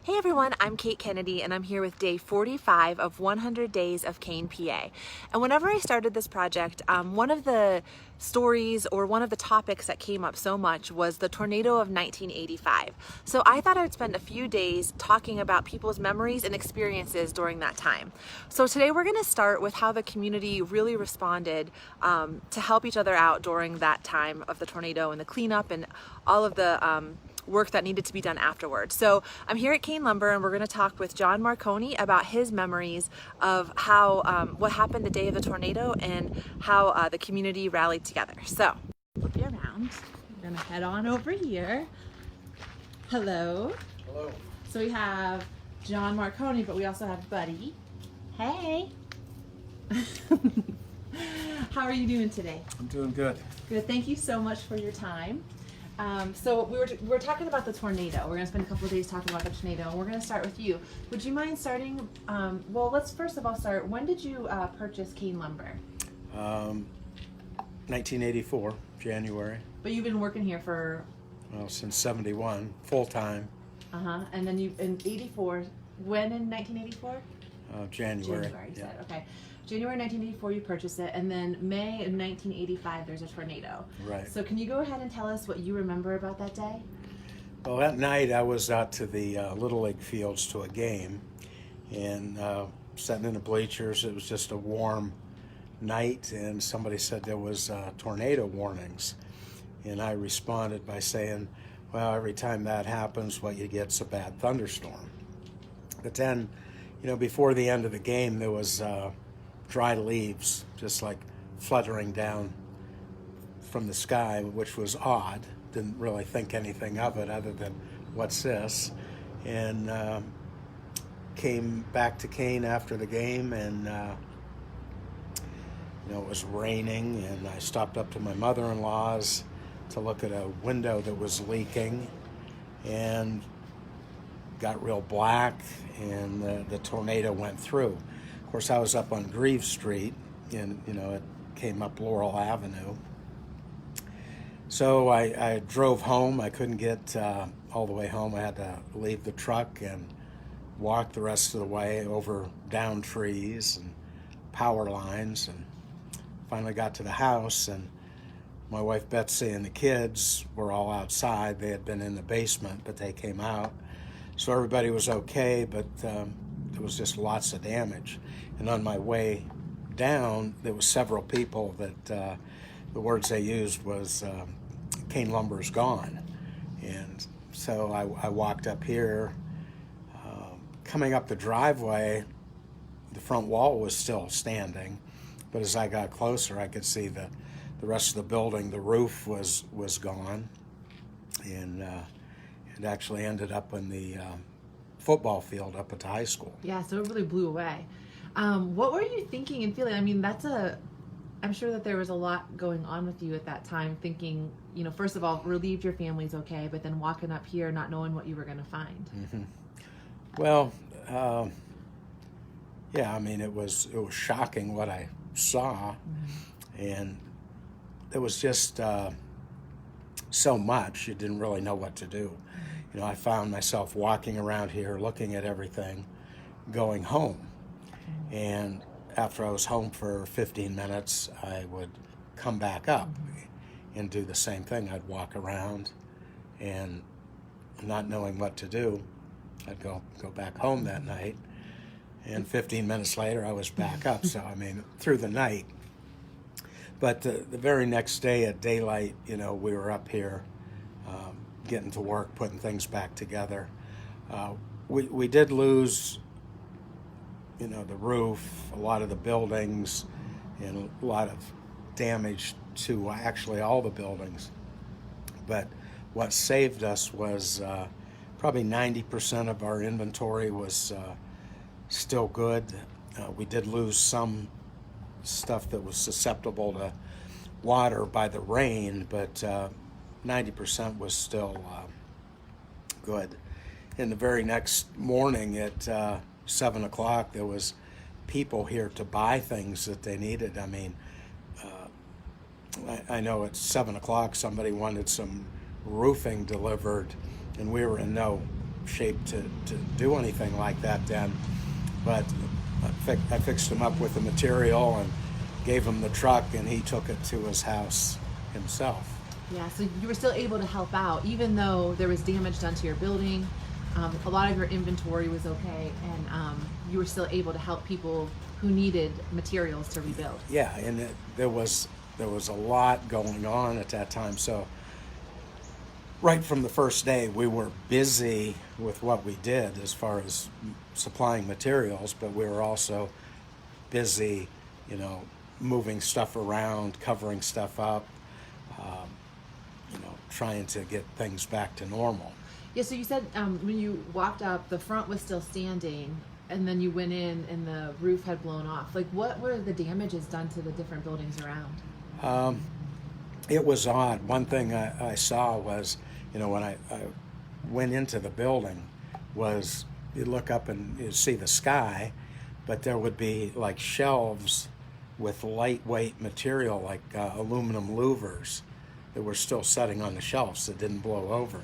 Hey everyone, I'm Kate Kennedy and I'm here with day 45 of 100 Days of Kane, PA. And whenever I started this project, one of the stories or one of the topics that came up so much was the tornado of 1985. So I thought I would spend a few days talking about people's memories and experiences during that time. So today we're going to start with how the community really responded to help each other out during that time of the tornado and the cleanup and all of the work that needed to be done afterwards. So I'm here at Kane Lumber and we're going to talk with John Marconi about his memories of how what happened the day of the tornado and how the community rallied together. So flip you around. We're going to head on over here. Hello. Hello. So we have John Marconi, but we also have Buddy. Hey. How are you doing today? I'm doing good. Good. Thank you so much for your time. So we're talking about the tornado. We're going to spend a couple of days talking about the tornado, and we're going to start with you. Would you mind starting? Well, let's first of all start. When did you purchase Kane Lumber? 1984, January. But you've been working here for Since 71, full time. And then you in '84. When in 1984? January. January. You said okay. January 1984, you purchased it, and then May of 1985, there's a tornado. Right. So can you go ahead and tell us what you remember about that day? Well, that night I was out to the Little League fields to a game, and sitting in the bleachers. It was just a warm night, and somebody said there was tornado warnings, and I responded by saying, "Well, every time that happens, what you get's a bad thunderstorm." But then, before the end of the game, there was dry leaves just like fluttering down from the sky, which was odd. Didn't really think anything of it other than, what's this? And came back to Kane after the game, and it was raining, and I stopped up to my mother-in-law's to look at a window that was leaking, and got real black, and the tornado went through. Of course, I was up on Grieve Street, and it came up Laurel Avenue. So I drove home. I couldn't get all the way home. I had to leave the truck and walk the rest of the way over down trees and power lines, and finally got to the house, and my wife Betsy and the kids were all outside. They had been in the basement, but they came out. So everybody was okay, but there was just lots of damage. And on my way down, there was several people that the words they used was, Kane Lumber's gone. And so I walked up here. Coming up the driveway, the front wall was still standing, but as I got closer, I could see the rest of the building. The roof was gone, and it actually ended up in the football field up at the high school. Yeah, so it really blew away. What were you thinking and feeling? I mean, I'm sure that there was a lot going on with you at that time, thinking, first of all, relieved your family's okay, but then walking up here not knowing what you were going to find. Mm-hmm. Well, yeah, I mean, it was shocking what I saw, and it was just so much, you didn't really know what to do. I found myself walking around here, looking at everything, going home. And after I was home for 15 minutes, I would come back up and do the same thing. I'd walk around, and not knowing what to do, I'd go back home that night. And 15 minutes later, I was back up. So, I mean, through the night. But the very next day at daylight, we were up here getting to work, putting things back together. We did lose, the roof, a lot of the buildings, and a lot of damage to actually all the buildings. But what saved us was probably 90% of our inventory was still good. We did lose some stuff that was susceptible to water by the rain, but 90% was still good. And the very next morning at 7 o'clock, there was people here to buy things that they needed. I mean, I know at 7 o'clock somebody wanted some roofing delivered, and we were in no shape to do anything like that then. But I fixed him up with the material and gave him the truck, and he took it to his house himself. Yeah, so you were still able to help out, even though there was damage done to your building. A lot of your inventory was okay, and you were still able to help people who needed materials to rebuild. Yeah, and there was a lot going on at that time. So right from the first day, we were busy with what we did as far as supplying materials, but we were also busy, moving stuff around, covering stuff up, trying to get things back to normal. Yeah, so you said when you walked up, the front was still standing, and then you went in and the roof had blown off. Like, what were the damages done to the different buildings around? It was odd. One thing I saw was, when I went into the building, was you look up and you see the sky, but there would be like shelves with lightweight material, like aluminum louvers, that were still sitting on the shelves that didn't blow over.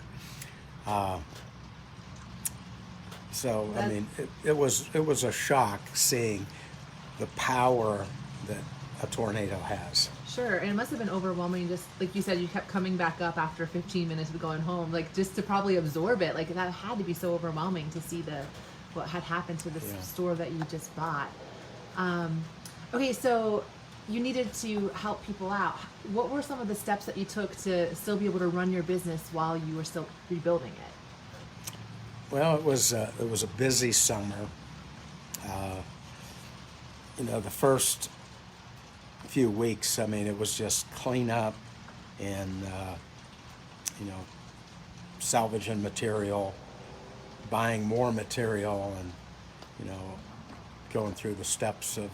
It was a shock seeing the power that a tornado has. Sure, and it must have been overwhelming. Just like you said, you kept coming back up after 15 minutes of going home, like just to probably absorb it. Like that had to be so overwhelming to see what had happened to the store that you just bought. Okay, so you needed to help people out. What were some of the steps that you took to still be able to run your business while you were still rebuilding it? Well, it was a busy summer. The first few weeks, it was just clean up and salvaging material, buying more material, and going through the steps of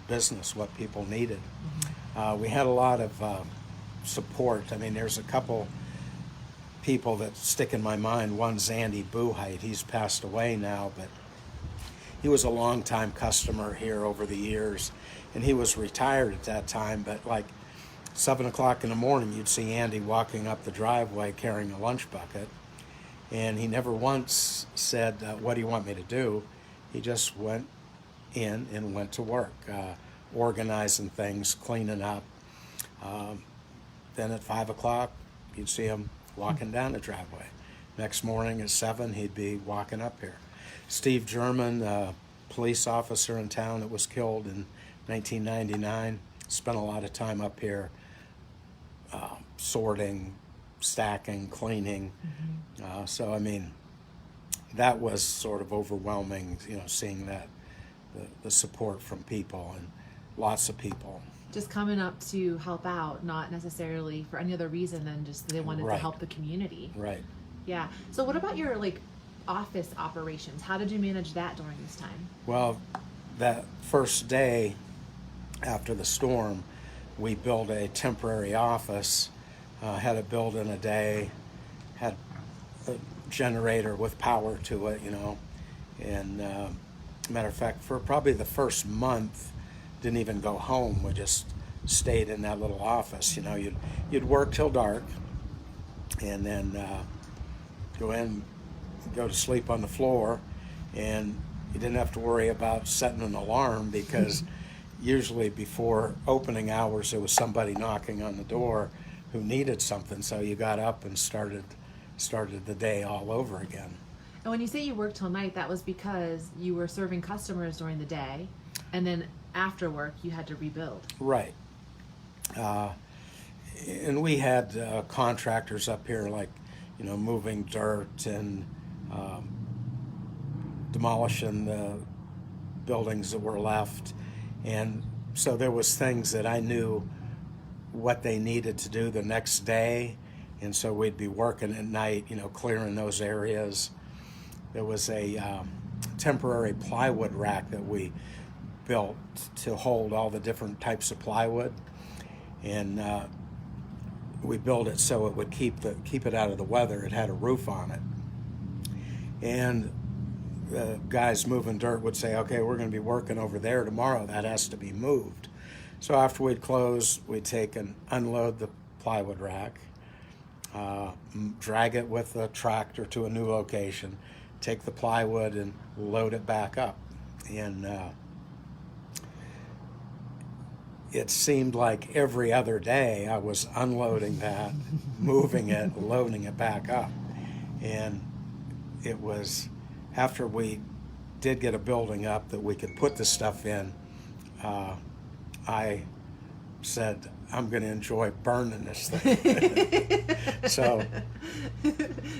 business, what people needed. We had a lot of support. There's a couple people that stick in my mind. One's Andy Buhite. He's passed away now, but he was a longtime customer here over the years, and he was retired at that time. But like 7 o'clock in the morning, you'd see Andy walking up the driveway carrying a lunch bucket, and he never once said, "What do you want me to do?" He just went in and went to work, organizing things, cleaning up. Then at 5 o'clock, you'd see him walking down the driveway. Next morning at 7, he'd be walking up here. Steve German, a police officer in town that was killed in 1999, spent a lot of time up here sorting, stacking, cleaning. That was sort of overwhelming, seeing that, the support from people, and lots of people. Just coming up to help out, not necessarily for any other reason than just they wanted to help the community. Right. Yeah. So what about your office operations? How did you manage that during this time? Well, that first day after the storm, we built a temporary office, had it built in a day, had a generator with power to it, and matter of fact, for probably the first month, didn't even go home. We just stayed in that little office. You'd work till dark, and then go to sleep on the floor, and you didn't have to worry about setting an alarm, because usually before opening hours there was somebody knocking on the door who needed something, so you got up and started the day all over again. And when you say you worked till night, that was because you were serving customers during the day, and then after work you had to rebuild. Right. And we had contractors up here, like, moving dirt and demolishing the buildings that were left. And so there was things that I knew what they needed to do the next day, and so we'd be working at night, clearing those areas. There was a temporary plywood rack that we built to hold all the different types of plywood, and we built it so it would keep it out of the weather. It had a roof on it, and the guys moving dirt would say, "Okay, we're going to be working over there tomorrow. That has to be moved." So after we'd close, we'd take and unload the plywood rack, drag it with a tractor to a new location, take the plywood and load it back up. And it seemed like every other day I was unloading that, moving it, loading it back up. And it was after we did get a building up that we could put the stuff in, I said, I'm going to enjoy burning this thing. So,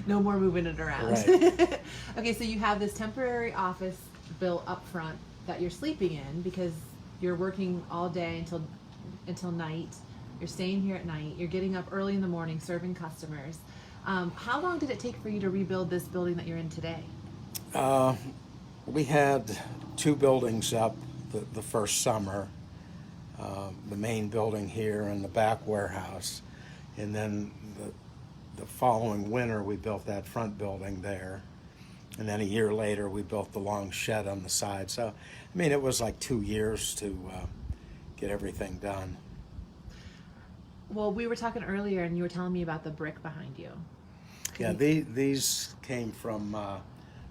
no more moving it around. Right. Okay, so you have this temporary office built up front that you're sleeping in because you're working all day until night. You're staying here at night. You're getting up early in the morning serving customers. How long did it take for you to rebuild this building that you're in today? We had 2 buildings up the first summer. The main building here and the back warehouse. And then the following winter we built that front building there. And then a year later we built the long shed on the side. So, I mean, it was like 2 years to get everything done. Well, we were talking earlier and you were telling me about the brick behind you. Yeah, these came from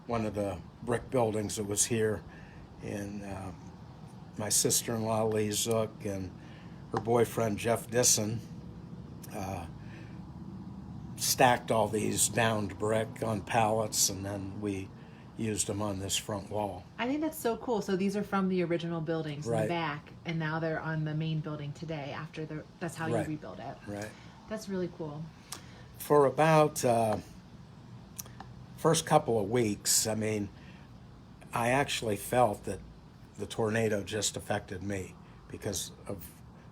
one of the brick buildings that was here. And my sister-in-law, Lee Zook, and her boyfriend, Jeff Disson, stacked all these downed brick on pallets, and then we used them on this front wall. I think that's so cool. So these are from the original buildings in the Right. back, and now they're on the main building today after that's how you Right. rebuild it. Right. That's really cool. For about first couple of weeks, I mean, I actually felt that the tornado just affected me because of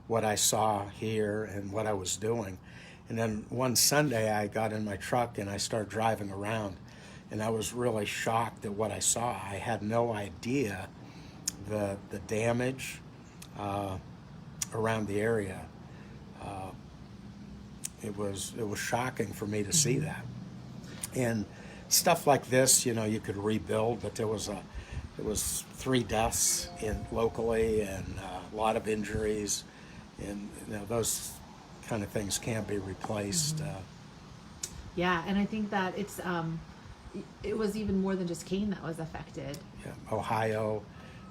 what I saw here and what I was doing. And then one Sunday I got in my truck and I started driving around, and I was really shocked at what I saw. I had no idea the damage around the area. It was shocking for me to see that. And stuff like this, you know, you could rebuild, but there was 3 deaths locally and a lot of injuries, and you know, those kind of things can't be replaced. Yeah, and I think that it was even more than just Kane that was affected. Yeah, Ohio,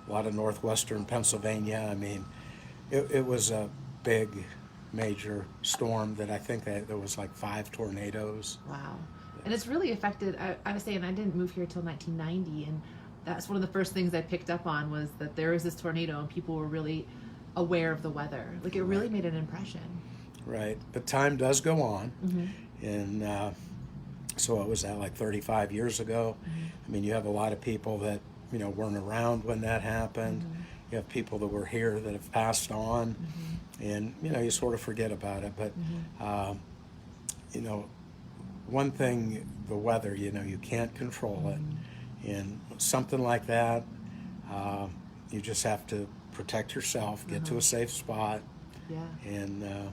a lot of northwestern Pennsylvania. I mean, it was a big, major storm that I think there was like 5 tornadoes. Wow. And it's really affected. I was saying I didn't move here until 1990, and that's one of the first things I picked up on was that there was this tornado and people were really aware of the weather. Like, it really made an impression. Right, but time does go on, Mm-hmm. and so it was that like 35 years ago. Mm-hmm. I mean, you have a lot of people that, you know, weren't around when that happened. Mm-hmm. You have people that were here that have passed on, Mm-hmm. and you know, you sort of forget about it. But Mm-hmm. you know, one thing, the weather, you know, you can't control it, Mm-hmm. and something like that, you just have to protect yourself, get to a safe spot, Yeah. and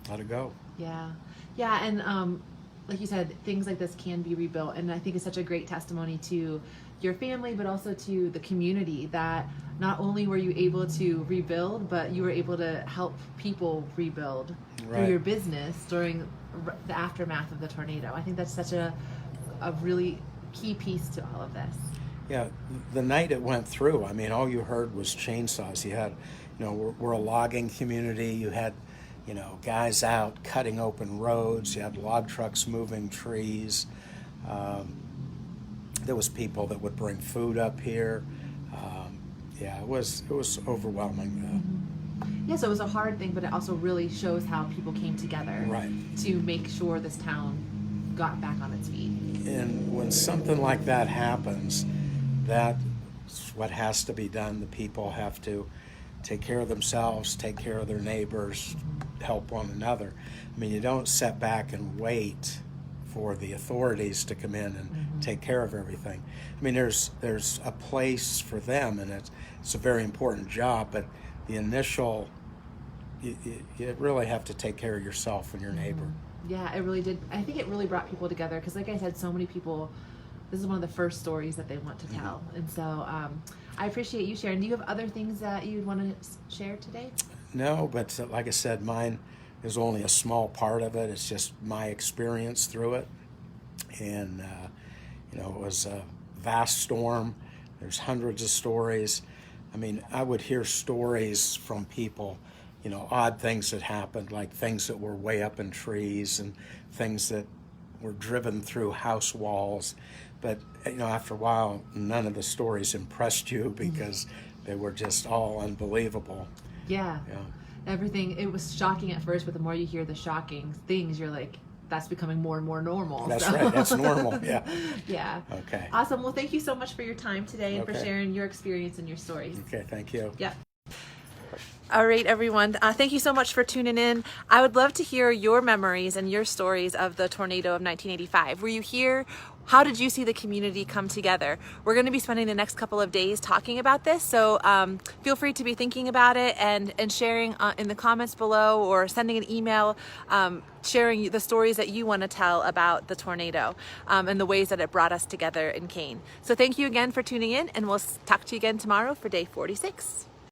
let it go. Yeah. Yeah, and like you said, things like this can be rebuilt, and I think it's such a great testimony to your family, but also to the community, that not only were you able to rebuild, but you were able to help people rebuild through Right. your business during the aftermath of the tornado. I think that's such a really key piece to all of this. Yeah, the night it went through, I mean, all you heard was chainsaws. You had, you know, we're a logging community. You had, you know, guys out cutting open roads. You had log trucks moving trees. There was people that would bring food up here. Yeah, it was overwhelming. Yeah, so it was a hard thing, but it also really shows how people came together Right. to make sure this town got back on its feet. And when something like that happens, that's what has to be done. The people have to take care of themselves, take care of their neighbors, help one another. I mean, you don't sit back and wait for the authorities to come in and take care of everything. I mean, there's a place for them, and it's a very important job, but the initial, you really have to take care of yourself and your neighbor. Yeah, it really did. I think it really brought people together because, like I said, so many people, this is one of the first stories that they want to tell. And so I appreciate you sharing. Do you have other things that you'd want to share today? No, but like I said, mine is only a small part of it. It's just my experience through it. And, you know, it was a vast storm. There's hundreds of stories. I mean, I would hear stories from people, you know, odd things that happened, like things that were way up in trees and things that were driven through house walls. But, you know, after a while, none of the stories impressed you because they were just all unbelievable. Yeah. Everything, it was shocking at first, but the more you hear the shocking things, you're like, that's becoming more and more normal. That's right. That's normal. Yeah. Yeah. Okay. Awesome. Well, thank you so much for your time today and for Okay. sharing your experience and your stories. Okay. Thank you. Yep. All right, everyone. Thank you so much for tuning in. I would love to hear your memories and your stories of the tornado of 1985. Were you here? How did you see the community come together? We're going to be spending the next couple of days talking about this, so feel free to be thinking about it and sharing in the comments below, or sending an email sharing the stories that you want to tell about the tornado and the ways that it brought us together in Kane. So thank you again for tuning in, and we'll talk to you again tomorrow for day 46.